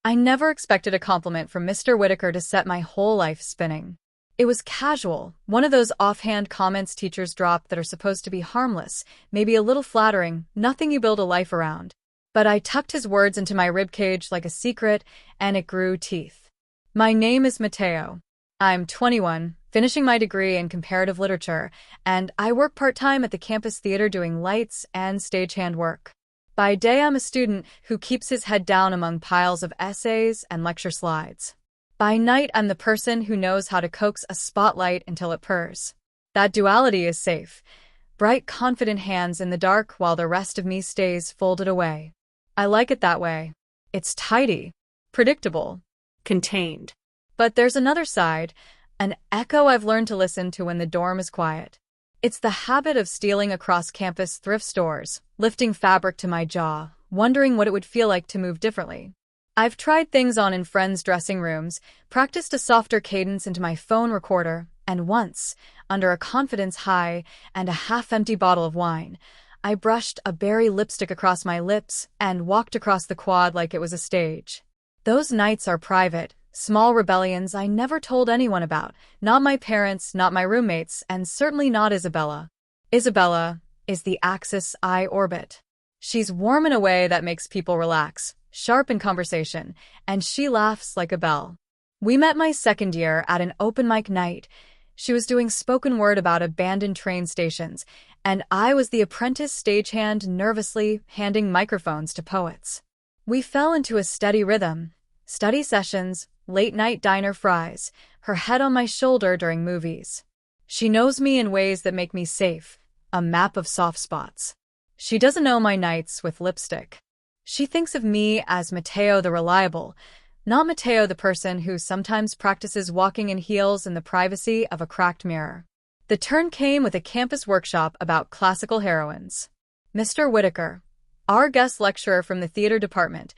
I never expected a compliment from Mr. Whitaker to set my whole life spinning. It was casual, one of those offhand comments teachers drop that are supposed to be harmless, maybe a little flattering, nothing you build a life around. But I tucked his words into my ribcage like a secret, and it grew teeth. My name is Mateo. I'm 21, finishing my degree in comparative literature, and I work part-time at the campus theater doing lights and stagehand work. By day, I'm a student who keeps his head down among piles of essays and lecture slides. By night, I'm the person who knows how to coax a spotlight until it purrs. That duality is safe. Bright, confident hands in the dark while the rest of me stays folded away. I like it that way. It's tidy, predictable, contained. But there's another side, an echo I've learned to listen to when the dorm is quiet. It's the habit of stealing across campus thrift stores, lifting fabric to my jaw, wondering what it would feel like to move differently. I've tried things on in friends' dressing rooms, practiced a softer cadence into my phone recorder, and once, under a confidence high and a half-empty bottle of wine, I brushed a berry lipstick across my lips and walked across the quad like it was a stage. Those nights are private, small rebellions I never told anyone about, not my parents, not my roommates, and certainly not Isabella. Isabella is the axis I orbit. She's warm in a way that makes people relax, sharp in conversation, and she laughs like a bell. We met my second year at an open mic night. She was doing spoken word about abandoned train stations, and I was the apprentice stagehand nervously handing microphones to poets. We fell into a steady rhythm, study sessions, late-night diner fries, her head on my shoulder during movies. She knows me in ways that make me safe, a map of soft spots. She doesn't know my nights with lipstick. She thinks of me as Mateo the reliable, not Mateo the person who sometimes practices walking in heels in the privacy of a cracked mirror. The turn came with a campus workshop about classical heroines. Mr. Whitaker, our guest lecturer from the theater department,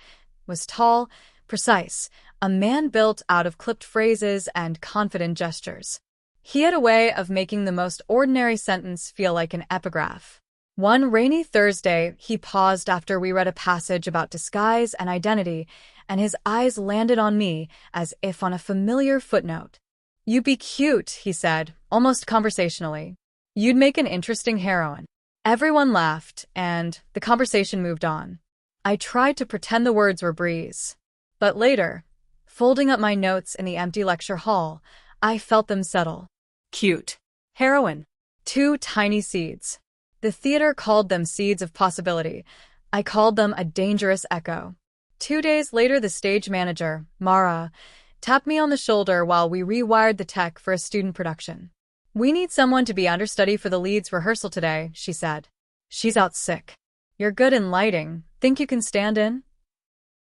was tall, precise, a man built out of clipped phrases and confident gestures. He had a way of making the most ordinary sentence feel like an epigraph. One rainy Thursday, he paused after we read a passage about disguise and identity, and his eyes landed on me as if on a familiar footnote. "You'd be cute," he said, almost conversationally. "You'd make an interesting heroine." Everyone laughed, and the conversation moved on. I tried to pretend the words were breeze. But later, folding up my notes in the empty lecture hall, I felt them settle. Cute. Heroine. Two tiny seeds. The theater called them seeds of possibility. I called them a dangerous echo. 2 days later, the stage manager, Mara, tapped me on the shoulder while we rewired the tech for a student production. "We need someone to be understudy for the lead's rehearsal today," she said. "She's out sick. You're good in lighting. Think you can stand in?"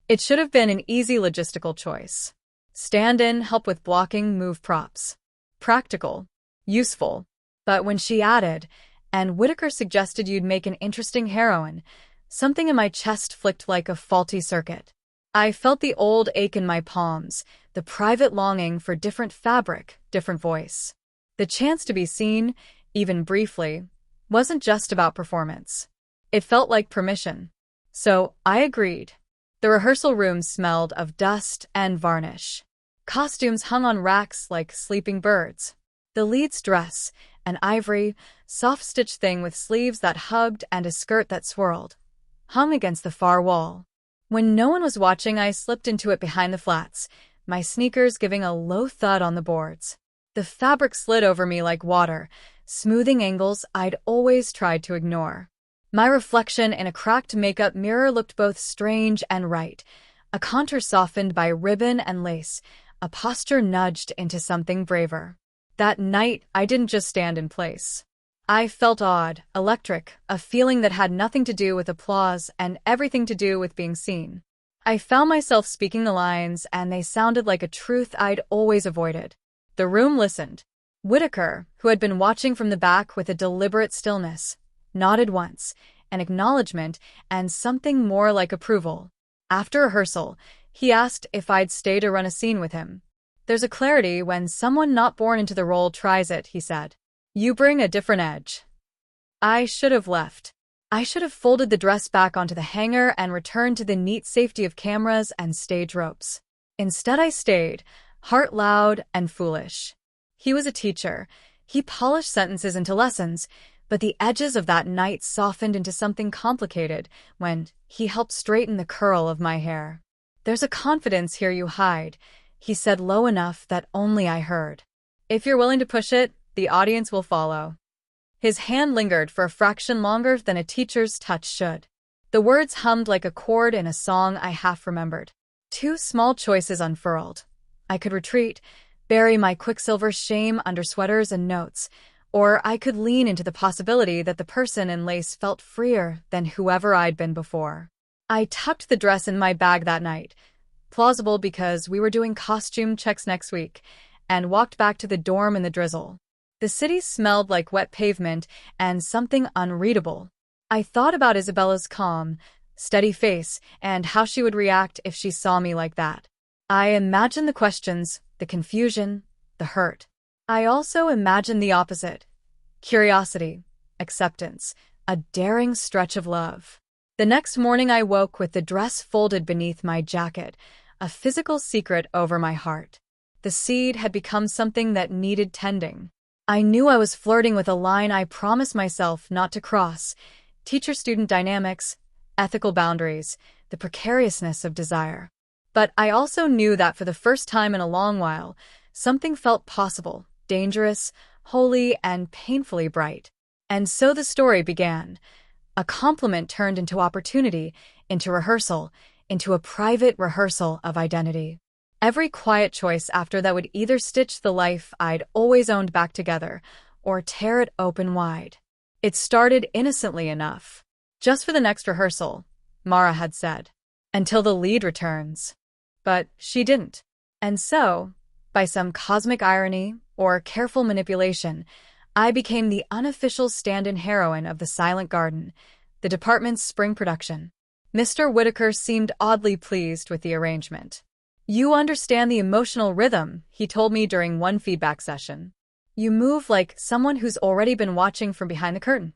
It should have been an easy logistical choice. Stand in, help with blocking, move props. Practical. Useful. But when she added, "And Whitaker suggested you'd make an interesting heroine," something in my chest flicked like a faulty circuit. I felt the old ache in my palms, the private longing for different fabric, different voice. The chance to be seen, even briefly, wasn't just about performance. It felt like permission. So I agreed. The rehearsal room smelled of dust and varnish. Costumes hung on racks like sleeping birds. The lead's dress, an ivory, soft-stitched thing with sleeves that hugged and a skirt that swirled, hung against the far wall. When no one was watching, I slipped into it behind the flats, my sneakers giving a low thud on the boards. The fabric slid over me like water, smoothing angles I'd always tried to ignore. My reflection in a cracked makeup mirror looked both strange and right, a contour softened by ribbon and lace, a posture nudged into something braver. That night, I didn't just stand in place. I felt odd, electric, a feeling that had nothing to do with applause and everything to do with being seen. I found myself speaking the lines, and they sounded like a truth I'd always avoided. The room listened. Whitaker, who had been watching from the back with a deliberate stillness, nodded once, an acknowledgement and something more like approval. After rehearsal, he asked if I'd stay to run a scene with him. "There's a clarity when someone not born into the role tries it," he said. "You bring a different edge." I should have left. I should have folded the dress back onto the hanger and returned to the neat safety of cameras and stage ropes. Instead, I stayed, heart loud and foolish. He was a teacher. He polished sentences into lessons, but the edges of that night softened into something complicated when he helped straighten the curl of my hair. "There's a confidence here you hide," he said low enough that only I heard. "If you're willing to push it, the audience will follow." His hand lingered for a fraction longer than a teacher's touch should. The words hummed like a chord in a song I half remembered. Two small choices unfurled. I could retreat, bury my quicksilver shame under sweaters and notes, or I could lean into the possibility that the person in lace felt freer than whoever I'd been before. I tucked the dress in my bag that night, plausible because we were doing costume checks next week, and walked back to the dorm in the drizzle. The city smelled like wet pavement and something unreadable. I thought about Isabella's calm, steady face and how she would react if she saw me like that. I imagined the questions, the confusion, the hurt. I also imagined the opposite: curiosity, acceptance, a daring stretch of love. The next morning I woke with the dress folded beneath my jacket, a physical secret over my heart. The seed had become something that needed tending. I knew I was flirting with a line I promised myself not to cross: teacher-student dynamics, ethical boundaries, the precariousness of desire. But I also knew that for the first time in a long while, something felt possible, dangerous, holy, and painfully bright. And so the story began. A compliment turned into opportunity, into rehearsal, into a private rehearsal of identity. Every quiet choice after that would either stitch the life I'd always owned back together, or tear it open wide. It started innocently enough. "Just for the next rehearsal," Mara had said, "until the lead returns." But she didn't. And so, by some cosmic irony or careful manipulation, I became the unofficial stand-in heroine of the Silent Garden, the department's spring production. Mr. Whitaker seemed oddly pleased with the arrangement. "You understand the emotional rhythm," he told me during one feedback session. "You move like someone who's already been watching from behind the curtain."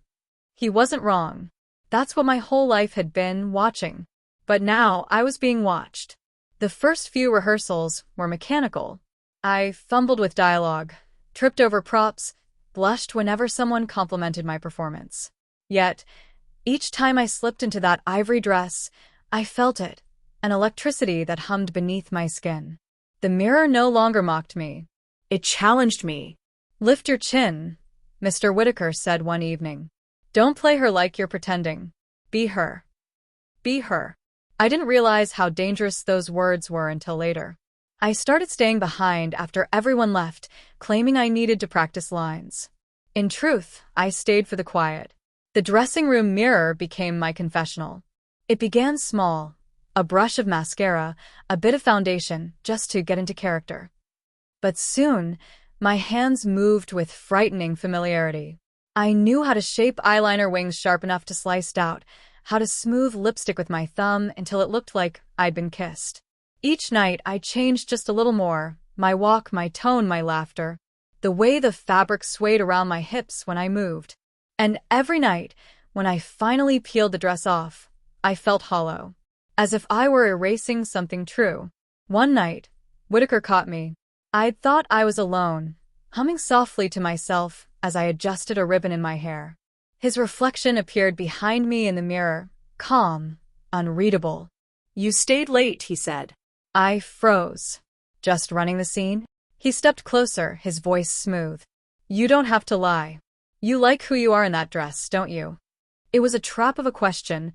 He wasn't wrong. That's what my whole life had been, watching. But now I was being watched. The first few rehearsals were mechanical. I fumbled with dialogue, tripped over props, blushed whenever someone complimented my performance. Yet, each time I slipped into that ivory dress, I felt it, an electricity that hummed beneath my skin. The mirror no longer mocked me. It challenged me. "Lift your chin," Mr. Whitaker said one evening. "Don't play her like you're pretending. Be her. Be her." I didn't realize how dangerous those words were until later. I started staying behind after everyone left, claiming I needed to practice lines. In truth, I stayed for the quiet. The dressing room mirror became my confessional. It began small, a brush of mascara, a bit of foundation, just to get into character. But soon, my hands moved with frightening familiarity. I knew how to shape eyeliner wings sharp enough to slice out, how to smooth lipstick with my thumb until it looked like I'd been kissed. Each night, I changed just a little more: my walk, my tone, my laughter, the way the fabric swayed around my hips when I moved. And every night, when I finally peeled the dress off, I felt hollow, as if I were erasing something true. One night, Whitaker caught me. I'd thought I was alone, humming softly to myself as I adjusted a ribbon in my hair. His reflection appeared behind me in the mirror, calm, unreadable. "You stayed late," he said. I froze. "Just running the scene?" He stepped closer, his voice smooth. "You don't have to lie. You like who you are in that dress, don't you?" It was a trap of a question,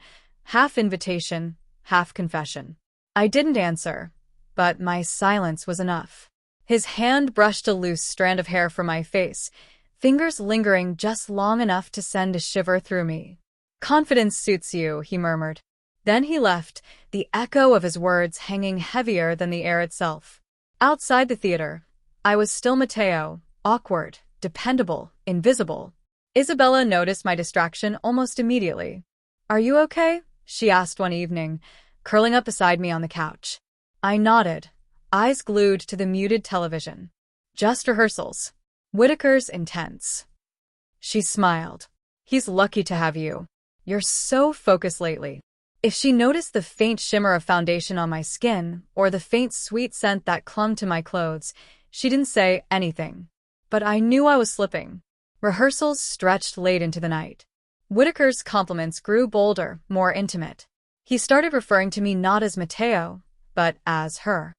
half invitation, half confession. I didn't answer, but my silence was enough. His hand brushed a loose strand of hair from my face, fingers lingering just long enough to send a shiver through me. "Confidence suits you," he murmured. Then he left, the echo of his words hanging heavier than the air itself. Outside the theater, I was still Mateo, awkward, dependable, invisible. Isabella noticed my distraction almost immediately. "Are you okay?" she asked one evening, curling up beside me on the couch. I nodded, eyes glued to the muted television. "Just rehearsals." "Whitaker's intense." She smiled. "He's lucky to have you." You're so focused lately. If she noticed the faint shimmer of foundation on my skin, or the faint sweet scent that clung to my clothes, she didn't say anything. But I knew I was slipping. Rehearsals stretched late into the night. Whitaker's compliments grew bolder, more intimate. He started referring to me not as Mateo, but as her.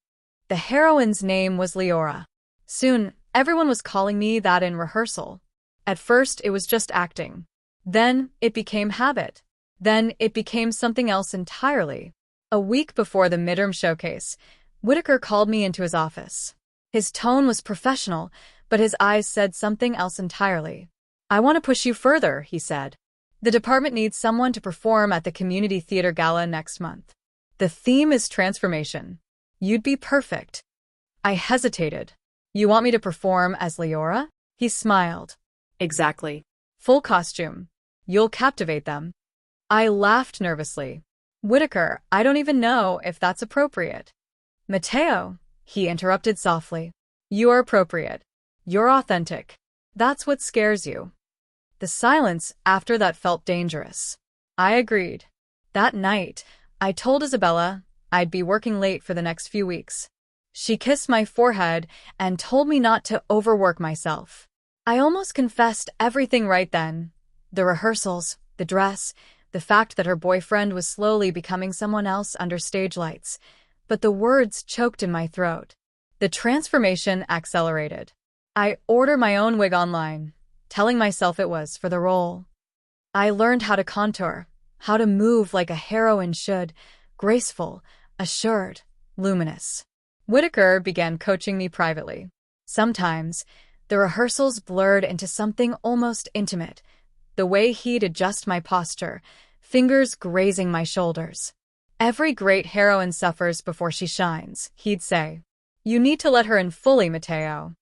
The heroine's name was Leora. Soon, everyone was calling me that in rehearsal. At first, it was just acting. Then, it became habit. Then, it became something else entirely. A week before the midterm showcase, Whitaker called me into his office. His tone was professional, but his eyes said something else entirely. "I want to push you further," he said. "The department needs someone to perform at the Community Theater Gala next month. The theme is transformation. You'd be perfect." I hesitated. "You want me to perform as Leora?" He smiled. "Exactly. Full costume. You'll captivate them." I laughed nervously. "Whitaker, I don't even know if that's appropriate." "Mateo," he interrupted softly. "You're appropriate. You're authentic. That's what scares you." The silence after that felt dangerous. I agreed. That night, I told Isabella I'd be working late for the next few weeks. She kissed my forehead and told me not to overwork myself. I almost confessed everything right then. The rehearsals, the dress, the fact that her boyfriend was slowly becoming someone else under stage lights. But the words choked in my throat. The transformation accelerated. I ordered my own wig online, telling myself it was for the role. I learned how to contour, how to move like a heroine should, graceful, assured, luminous. Whitaker began coaching me privately. Sometimes, the rehearsals blurred into something almost intimate, the way he'd adjust my posture, fingers grazing my shoulders. "Every great heroine suffers before she shines," he'd say. "You need to let her in fully, Mateo."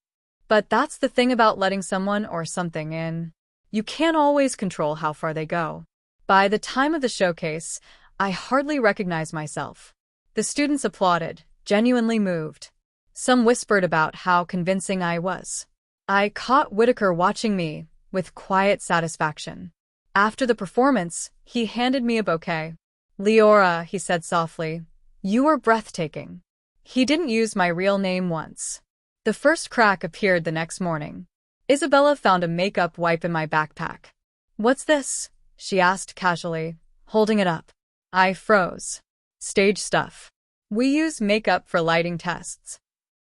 But that's the thing about letting someone or something in. You can't always control how far they go. By the time of the showcase, I hardly recognized myself. The students applauded, genuinely moved. Some whispered about how convincing I was. I caught Whitaker watching me, with quiet satisfaction. After the performance, he handed me a bouquet. "Leora," he said softly, "you were breathtaking." He didn't use my real name once. The first crack appeared the next morning. Isabella found a makeup wipe in my backpack. "What's this?" she asked casually, holding it up. I froze. "Stage stuff. We use makeup for lighting tests."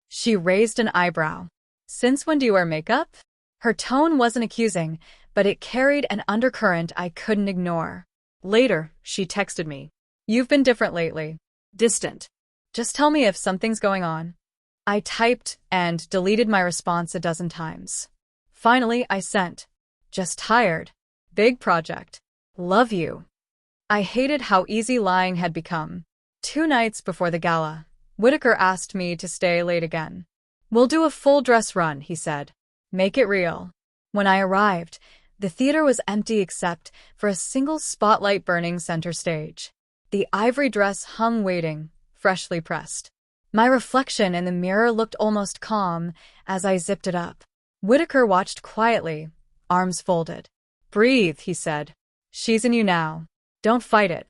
She raised an eyebrow. "Since when do you wear makeup?" Her tone wasn't accusing, but it carried an undercurrent I couldn't ignore. Later, she texted me. "You've been different lately. Distant. Just tell me if something's going on." I typed and deleted my response a dozen times. Finally, I sent. "Just tired. Big project. Love you." I hated how easy lying had become. 2 nights before the gala, Whitaker asked me to stay late again. "We'll do a full dress run," he said. "Make it real." When I arrived, the theater was empty except for a single spotlight burning center stage. The ivory dress hung waiting, freshly pressed. My reflection in the mirror looked almost calm as I zipped it up. Whitaker watched quietly, arms folded. "Breathe," he said. "She's in you now. Don't fight it."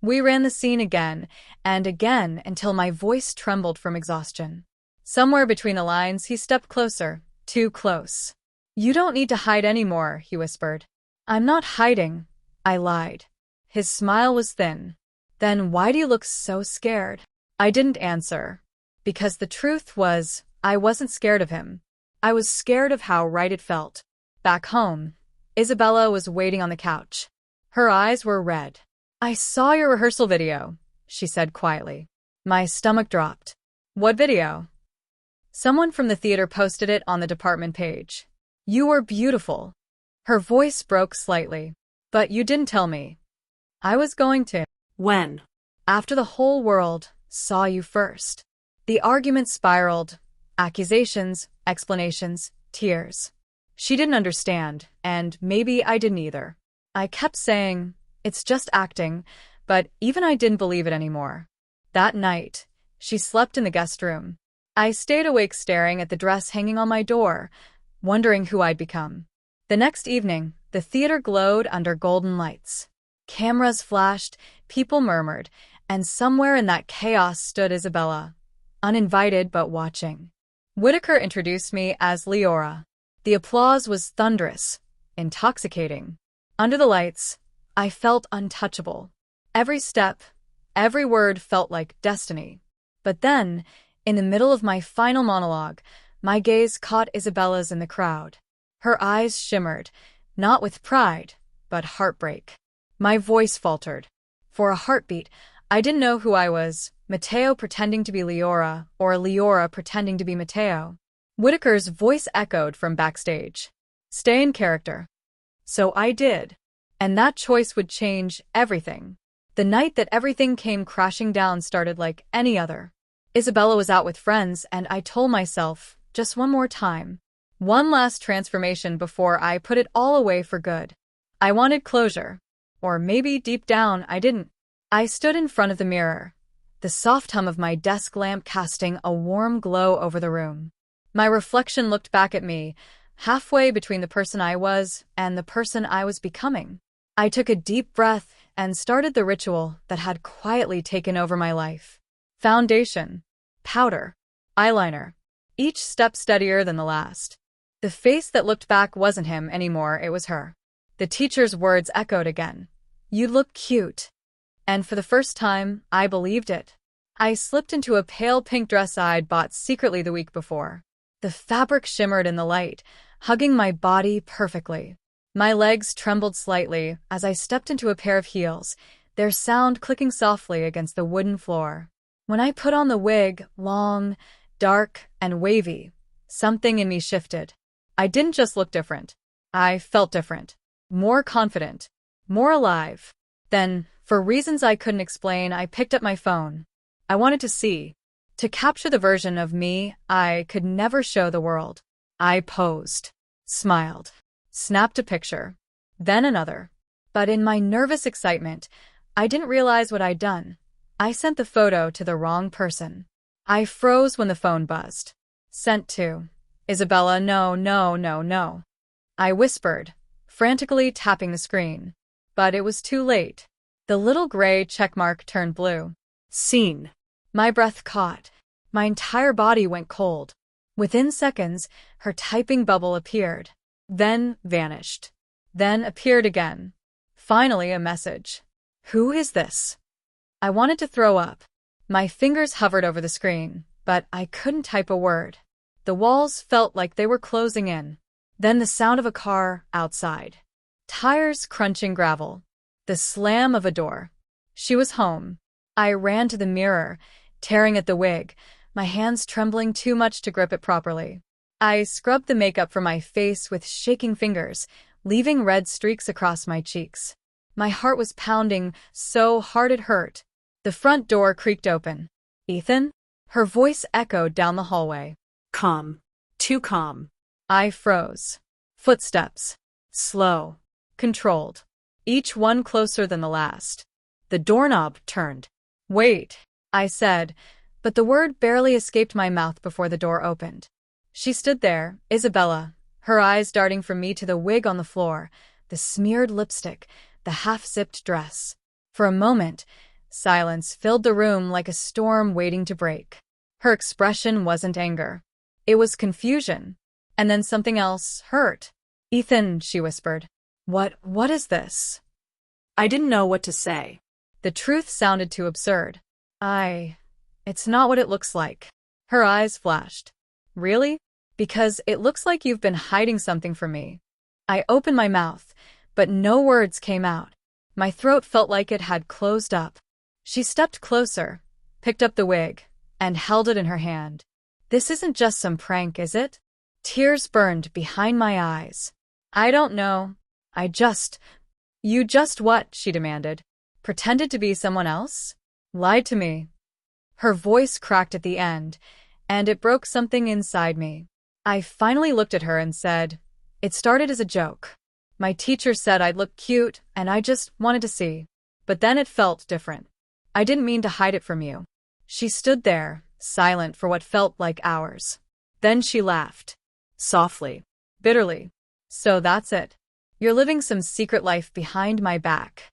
We ran the scene again and again until my voice trembled from exhaustion. Somewhere between the lines, he stepped closer, too close. "You don't need to hide anymore," he whispered. "I'm not hiding," I lied. His smile was thin. "Then why do you look so scared?" I didn't answer. Because the truth was, I wasn't scared of him. I was scared of how right it felt. Back home, Isabella was waiting on the couch. Her eyes were red. "I saw your rehearsal video," she said quietly. My stomach dropped. "What video?" "Someone from the theater posted it on the department page. You were beautiful." Her voice broke slightly. "But you didn't tell me." "I was going to." "When?" "After the whole world saw you first." The argument spiraled. Accusations, explanations, tears. She didn't understand, and maybe I didn't either. I kept saying, "It's just acting," but even I didn't believe it anymore. That night, she slept in the guest room. I stayed awake staring at the dress hanging on my door, wondering who I'd become. The next evening, the theater glowed under golden lights. Cameras flashed, people murmured, and somewhere in that chaos stood Isabella, uninvited but watching. Whitaker introduced me as Leora. The applause was thunderous, intoxicating. Under the lights, I felt untouchable. Every step, every word felt like destiny. But then, in the middle of my final monologue, my gaze caught Isabella's in the crowd. Her eyes shimmered, not with pride, but heartbreak. My voice faltered. For a heartbeat, I didn't know who I was, Matteo pretending to be Leora, or Leora pretending to be Matteo. Whitaker's voice echoed from backstage. Stay in character. So I did. And that choice would change everything. The night that everything came crashing down started like any other. Isabella was out with friends, and I told myself, just one more time. One last transformation before I put it all away for good. I wanted closure. Or maybe deep down I didn't. I stood in front of the mirror, the soft hum of my desk lamp casting a warm glow over the room. My reflection looked back at me, halfway between the person I was and the person I was becoming. I took a deep breath and started the ritual that had quietly taken over my life. Foundation, powder, eyeliner, each step steadier than the last. The face that looked back wasn't him anymore, it was her. The teacher's words echoed again. You look cute. And for the first time, I believed it. I slipped into a pale pink dress I'd bought secretly the week before. The fabric shimmered in the light, hugging my body perfectly. My legs trembled slightly as I stepped into a pair of heels, their sound clicking softly against the wooden floor. When I put on the wig, long, dark, and wavy, something in me shifted. I didn't just look different. I felt different. More confident. More alive. Then, for reasons I couldn't explain, I picked up my phone. I wanted to capture the version of me I could never show the world. I posed, smiled, snapped a picture, then another. But in my nervous excitement, I didn't realize what I'd done. I sent the photo to the wrong person. I froze when the phone buzzed. Sent to Isabella, no. I whispered, frantically tapping the screen. But it was too late. The little gray checkmark turned blue. Seen. My breath caught. My entire body went cold. Within seconds, her typing bubble appeared. Then vanished. Then appeared again. Finally, a message. Who is this? I wanted to throw up. My fingers hovered over the screen, but I couldn't type a word. The walls felt like they were closing in. Then the sound of a car outside. Tires crunching gravel. The slam of a door. She was home. I ran to the mirror, tearing at the wig, my hands trembling too much to grip it properly. I scrubbed the makeup from my face with shaking fingers, leaving red streaks across my cheeks. My heart was pounding so hard it hurt. The front door creaked open. Ethan? Her voice echoed down the hallway. Calm. Too calm. I froze. Footsteps. Slow. Controlled. Each one closer than the last. The doorknob turned. Wait, I said, but the word barely escaped my mouth before the door opened. She stood there, Isabella, her eyes darting from me to the wig on the floor, the smeared lipstick, the half-zipped dress. For a moment, silence filled the room like a storm waiting to break. Her expression wasn't anger. It was confusion. And then something else hurt. Ethan, she whispered. What is this? I didn't know what to say. The truth sounded too absurd. It's not what it looks like. Her eyes flashed. Really? Because it looks like you've been hiding something from me. I opened my mouth, but no words came out. My throat felt like it had closed up. She stepped closer, picked up the wig, and held it in her hand. This isn't just some prank, is it? Tears burned behind my eyes. I don't know. You just what? She demanded. Pretended to be someone else? Lied to me. Her voice cracked at the end, and it broke something inside me. I finally looked at her and said, it started as a joke. My teacher said I'd look cute, and I just wanted to see. But then it felt different. I didn't mean to hide it from you. She stood there, silent for what felt like hours. Then she laughed. Softly. Bitterly. So that's it. You're living some secret life behind my back.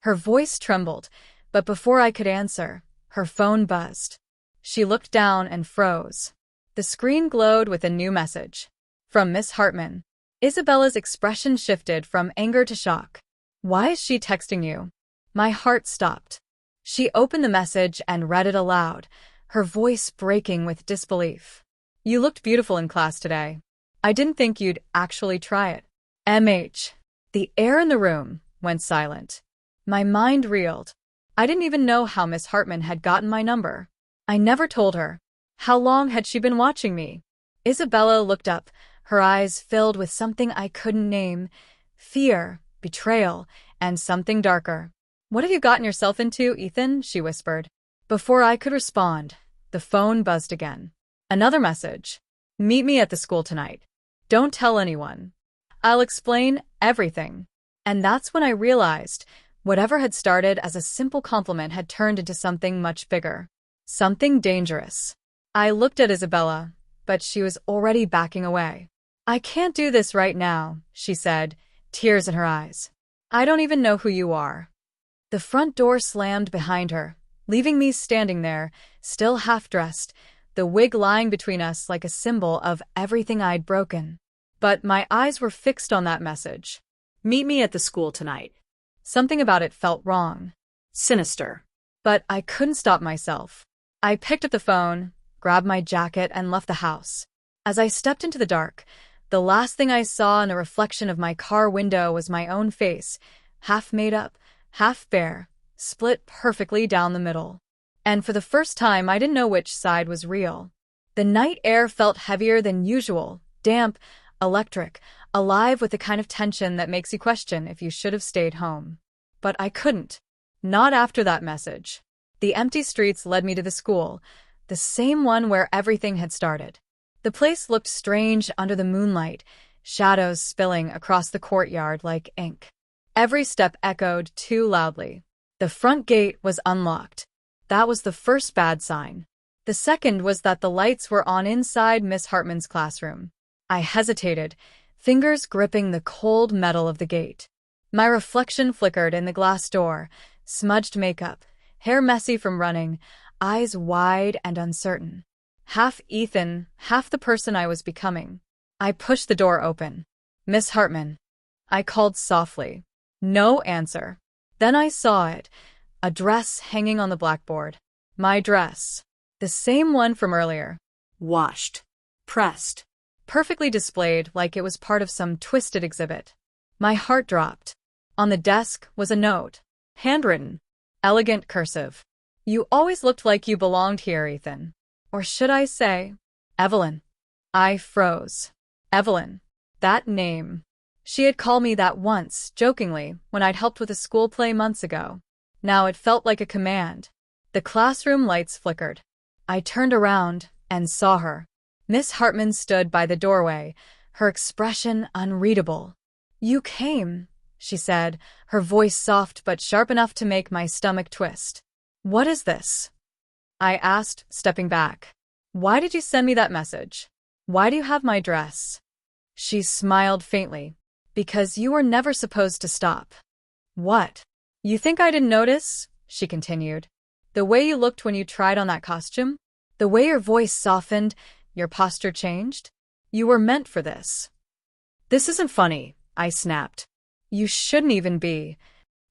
Her voice trembled, but before I could answer, her phone buzzed. She looked down and froze. The screen glowed with a new message. From Miss Hartman. Isabella's expression shifted from anger to shock. Why is she texting you? My heart stopped. She opened the message and read it aloud, her voice breaking with disbelief. You looked beautiful in class today. I didn't think you'd actually try it. MH. The air in the room went silent. My mind reeled. I didn't even know how Miss Hartman had gotten my number. I never told her. How long had she been watching me? Isabella looked up, her eyes filled with something I couldn't name. Fear, betrayal, and something darker. What have you gotten yourself into, Ethan? She whispered. Before I could respond, the phone buzzed again. Another message. Meet me at the school tonight. Don't tell anyone. I'll explain everything. And that's when I realized whatever had started as a simple compliment had turned into something much bigger. Something dangerous. I looked at Isabella, but she was already backing away. I can't do this right now, she said, tears in her eyes. I don't even know who you are. The front door slammed behind her, leaving me standing there, still half-dressed, the wig lying between us like a symbol of everything I'd broken. But my eyes were fixed on that message. Meet me at the school tonight. Something about it felt wrong. Sinister. But I couldn't stop myself. I picked up the phone, grabbed my jacket, and left the house. As I stepped into the dark, the last thing I saw in the reflection of my car window was my own face, half made up, half bare, split perfectly down the middle. And for the first time, I didn't know which side was real. The night air felt heavier than usual, damp, electric, alive with the kind of tension that makes you question if you should have stayed home. But I couldn't. Not after that message. The empty streets led me to the school, the same one where everything had started. The place looked strange under the moonlight, shadows spilling across the courtyard like ink. Every step echoed too loudly. The front gate was unlocked. That was the first bad sign. The second was that the lights were on inside Miss Hartman's classroom. I hesitated, fingers gripping the cold metal of the gate. My reflection flickered in the glass door, smudged makeup, hair messy from running, eyes wide and uncertain. Half Ethan, half the person I was becoming. I pushed the door open. Miss Hartman. I called softly. No answer. Then I saw it, a dress hanging on the blackboard. My dress. The same one from earlier. Washed. Pressed. Perfectly displayed like it was part of some twisted exhibit. My heart dropped. On the desk was a note. Handwritten. Elegant cursive. You always looked like you belonged here, Ethan. Or should I say, Evelyn? I froze. Evelyn. That name. She had called me that once, jokingly, when I'd helped with a school play months ago. Now it felt like a command. The classroom lights flickered. I turned around and saw her. Miss Hartman stood by the doorway, her expression unreadable. You came, she said, her voice soft but sharp enough to make my stomach twist. What is this? I asked, stepping back. Why did you send me that message? Why do you have my dress? She smiled faintly. Because you were never supposed to stop. What? You think I didn't notice? She continued. The way you looked when you tried on that costume? The way your voice softened, your posture changed? You were meant for this. This isn't funny, I snapped. You shouldn't even be.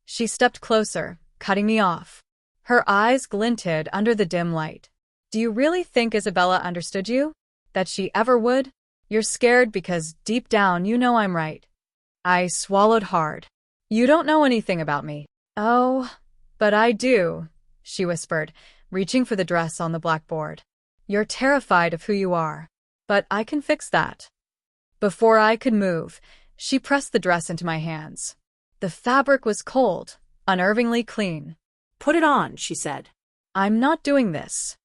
She stepped closer, cutting me off. Her eyes glinted under the dim light. Do you really think Isabella understood you? That she ever would? You're scared because deep down you know I'm right. I swallowed hard. You don't know anything about me. Oh, but I do, she whispered, reaching for the dress on the blackboard. You're terrified of who you are. But I can fix that. Before I could move, she pressed the dress into my hands. The fabric was cold, unnervingly clean. Put it on, she said. I'm not doing this.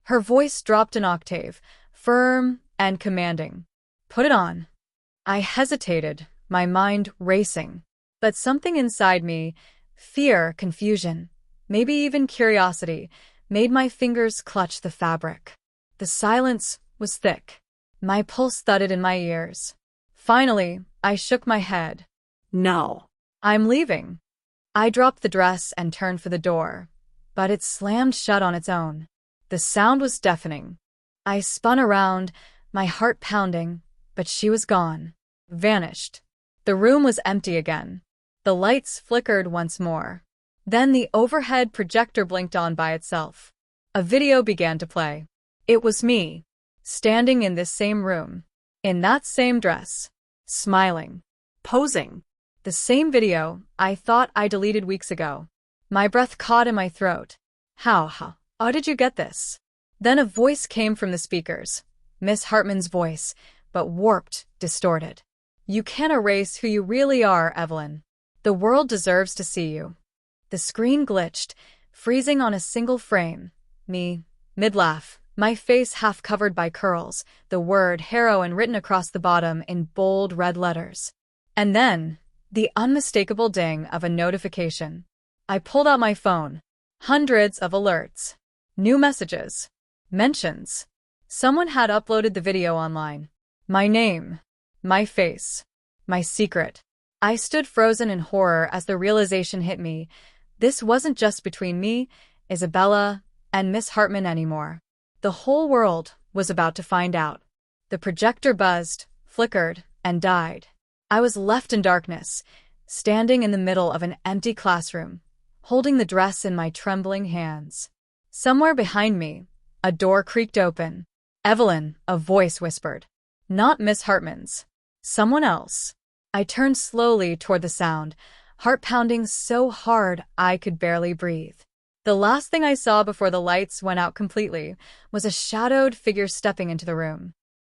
Her voice dropped an octave, firm and commanding. Put it on. I hesitated, my mind racing. But something inside me, fear, confusion, maybe even curiosity, made my fingers clutch the fabric. The silence was thick. My pulse thudded in my ears. Finally, I shook my head. No. I'm leaving. I dropped the dress and turned for the door, but it slammed shut on its own. The sound was deafening. I spun around, my heart pounding, but she was gone. Vanished. The room was empty again. The lights flickered once more. Then the overhead projector blinked on by itself. A video began to play. It was me, standing in this same room, in that same dress, smiling, Posing. the same video I thought I deleted weeks ago. My breath caught in my throat. How did you get this? Then a voice came from the speakers. Miss Hartman's voice, but warped, distorted. You can't erase who you really are, Evelyn. The world deserves to see you. The screen glitched, freezing on a single frame. Me, mid-laugh, my face half covered by curls, the word Heroine written across the bottom in bold red letters. And then, the unmistakable ding of a notification. I pulled out my phone. Hundreds of alerts. New messages. Mentions. Someone had uploaded the video online. My name. My face. My secret. I stood frozen in horror as the realization hit me. This wasn't just between me, Isabella, and Miss Hartman anymore. The whole world was about to find out. The projector buzzed, flickered, and died. I was left in darkness, standing in the middle of an empty classroom, holding the dress in my trembling hands. Somewhere behind me, a door creaked open. Evelyn, a voice whispered. Not Miss Hartman's. Someone else. I turned slowly toward the sound, heart pounding so hard I could barely breathe. The last thing I saw before the lights went out completely was a shadowed figure stepping into the room.